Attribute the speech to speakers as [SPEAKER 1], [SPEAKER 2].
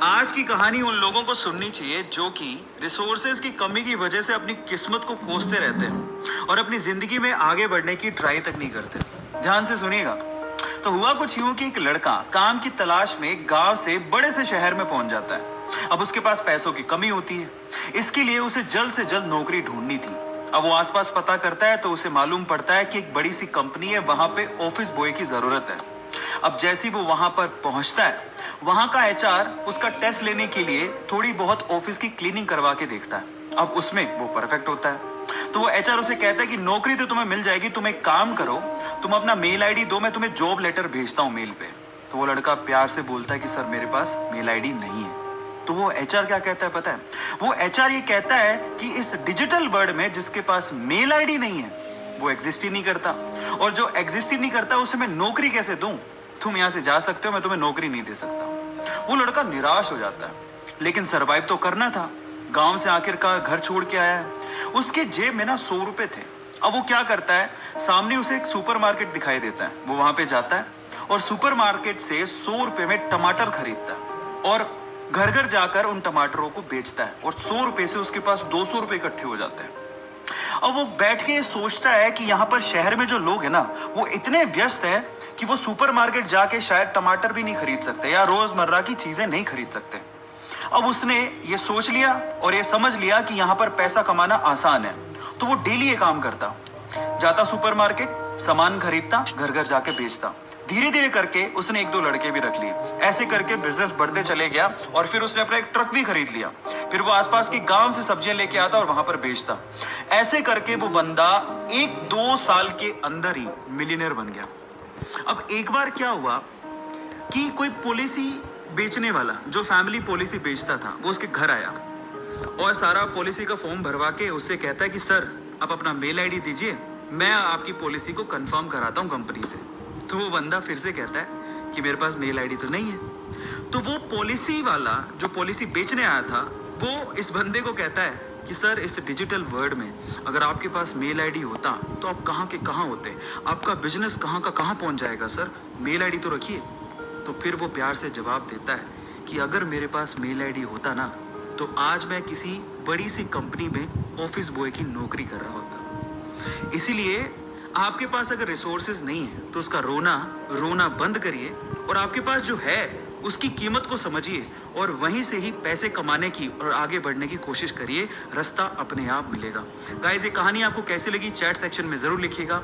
[SPEAKER 1] आज की कहानी उन लोगों को सुननी चाहिए जो कि रिसोर्सेज की कमी की वजह से अपनी किस्मत को कोसते रहते हैं और अपनी जिंदगी में आगे बढ़ने की ट्राई तक नहीं करते। ध्यान से सुनिएगा। तो हुआ कुछ यूं कि एक लड़का काम की तलाश में गांव से बड़े से शहर में पहुंच जाता है। अब उसके पास पैसों की कमी होती है, इसके लिए उसे जल्द से जल्द नौकरी ढूंढनी थी। अब वो आसपास पता करता है तो उसे मालूम पड़ता है कि एक बड़ी सी कंपनी है, वहां पे ऑफिस बॉय की जरूरत है। अब जैसे ही वो वहां पर पहुंचता है, वहां का एचआर उसका टेस्ट लेने के लिए थोड़ी बहुत ऑफिस की क्लीनिंग करवा के देखता है। अब उसमें वो परफेक्ट होता है तो वो एचआर उसे कहता है कि नौकरी तो तुम्हें मिल जाएगी, तुम एक काम करो, तुम अपना मेल आईडी दो, मैं तुम्हें जॉब लेटर भेजता हूँ मेल पे। तो वो लड़का प्यार से बोलता है कि सर मेरे पास मेल आईडी नहीं है। तो वो एचआर क्या कहता है पता है? वो एचआर ये कहता है कि इस डिजिटल वर्ल्ड में जिसके पास मेल आईडी नहीं है वो एग्जिस्ट ही नहीं करता, और जो एग्जिस्ट ही नहीं करता उसे मैं नौकरी कैसे दूं? तुम यहां से जा सकते हो, मैं तुम्हें नौकरी नहीं दे सकता। वो लड़का निराश हो जाता है, लेकिन सरवाइव तो करना था। गांव से आखिरकार घर छोड़ के आया है। उसके जेब में ना 100 रुपए थे। अब वो क्या करता है, सामने उसे एक सुपरमार्केट दिखाई देता है। वो वहां पे जाता है और सुपरमार्केट से 100 रुपए में टमाटर खरीदता है और घर घर जाकर उन टमाटरों को बेचता है, और 100 रुपए से उसके पास 200 रुपए इकट्ठे हो जाते हैं। अब वो बैठ के सोचता है कि यहाँ पर शहर में जो लोग हैं ना, वो इतने व्यस्त हैं कि वो सुपरमार्केट जाके शायद टमाटर भी नहीं खरीद सकते या रोजमर्रा की चीजें नहीं खरीद सकते। अब उसने ये सोच लिया और ये समझ लिया कि यहाँ पर पैसा कमाना आसान है, तो वो डेली ये काम करता। जाता सुपरमार्केट, सामान खरीदता, घर घर जाके बेचता। धीरे धीरे करके उसने एक दो लड़के भी रख लिए। ऐसे करके बिजनेस बढ़ते चले गया और फिर उसने अपना एक ट्रक भी खरीद लिया। फिर वो आसपास के गांव से सब्जियां लेके आता और वहां पर बेचता। ऐसे करके वो बंदा 1-2 साल के अंदर ही मिलियनेयर बन गया। अब एक बार क्या हुआ कि कोई पॉलिसी बेचने वाला जो फैमिली पॉलिसी बेचता था वो उसके घर आया और सारा पॉलिसी का फॉर्म भरवा के उससे कहता है कि सर आप अपना मेल आईडी दीजिए, मैं आपकी पॉलिसी को कंफर्म कराता हूँ कंपनी से। तो वो बंदा फिर से कहता है कि मेरे पास मेल आईडी तो नहीं है। तो वो पॉलिसी वाला जो पॉलिसी बेचने आया था वो इस बंदे को कहता है कि सर इस डिजिटल वर्ल्ड में अगर आपके पास मेल आईडी होता तो आप कहाँ के कहाँ होते, आपका बिजनेस कहाँ का कहाँ पहुँच जाएगा, सर मेल आईडी तो रखिए। तो फिर वो प्यार से जवाब देता है कि अगर मेरे पास मेल आईडी होता ना तो आज मैं किसी बड़ी सी कंपनी में ऑफिस बॉय की नौकरी कर रहा होता। इसीलिए आपके पास अगर रिसोर्सेज नहीं है तो उसका रोना बंद करिए और आपके पास जो है उसकी कीमत को समझिए और वहीं से ही पैसे कमाने की और आगे बढ़ने की कोशिश करिए। रास्ता अपने आप मिलेगा। गाइस, ये कहानी आपको कैसी लगी चैट सेक्शन में जरूर लिखिएगा।